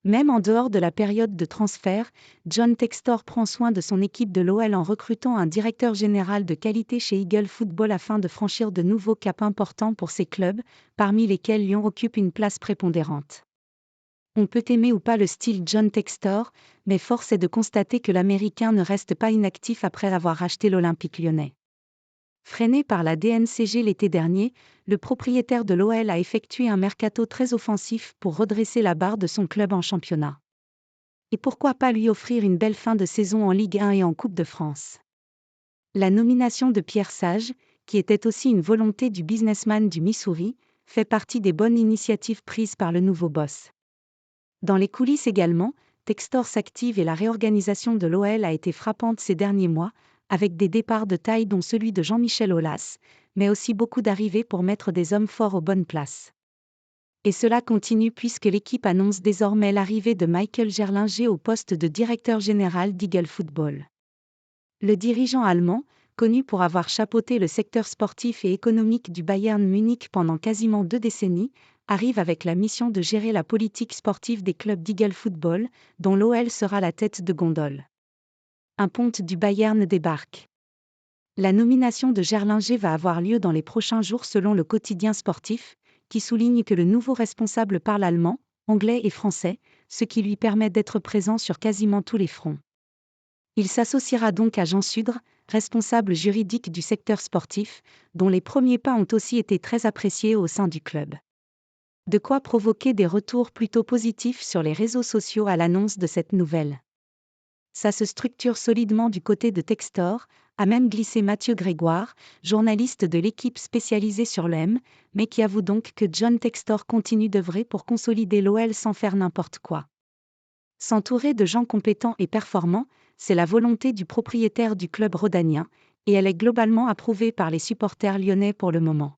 Même en dehors de la période de transfert, John Textor prend soin de son équipe de l'OL en recrutant un directeur général de qualité chez Eagle Football afin de franchir de nouveaux caps importants pour ses clubs, parmi lesquels Lyon occupe une place prépondérante. On peut aimer ou pas le style John Textor, mais force est de constater que l'Américain ne reste pas inactif après avoir racheté l'Olympique lyonnais. Freiné par la DNCG l'été dernier, le propriétaire de l'OL a effectué un mercato très offensif pour redresser la barre de son club en championnat. Et pourquoi pas lui offrir une belle fin de saison en Ligue 1 et en Coupe de France. La nomination de Pierre Sage, qui était aussi une volonté du businessman du Missouri, fait partie des bonnes initiatives prises par le nouveau boss. Dans les coulisses également, Textor s'active et la réorganisation de l'OL a été frappante ces derniers mois, avec des départs de taille dont celui de Jean-Michel Aulas, mais aussi beaucoup d'arrivées pour mettre des hommes forts aux bonnes places. Et cela continue puisque l'équipe annonce désormais l'arrivée de Michael Gerlinger au poste de directeur général d'Eagle Football. Le dirigeant allemand, connu pour avoir chapeauté le secteur sportif et économique du Bayern Munich pendant quasiment 2 décennies, arrive avec la mission de gérer la politique sportive des clubs d'Eagle Football, dont l'OL sera la tête de gondole. Un ponte du Bayern débarque. La nomination de Gerlinger va avoir lieu dans les prochains jours selon le quotidien sportif, qui souligne que le nouveau responsable parle allemand, anglais et français, ce qui lui permet d'être présent sur quasiment tous les fronts. Il s'associera donc à Jean Sudre, responsable juridique du secteur sportif, dont les premiers pas ont aussi été très appréciés au sein du club. De quoi provoquer des retours plutôt positifs sur les réseaux sociaux à l'annonce de cette nouvelle. Ça se structure solidement du côté de Textor, a même glissé Mathieu Grégoire, journaliste de l'équipe spécialisée sur l'EM, mais qui avoue donc que John Textor continue d'œuvrer pour consolider l'OL sans faire n'importe quoi. S'entourer de gens compétents et performants, c'est la volonté du propriétaire du club rhodanien, et elle est globalement approuvée par les supporters lyonnais pour le moment.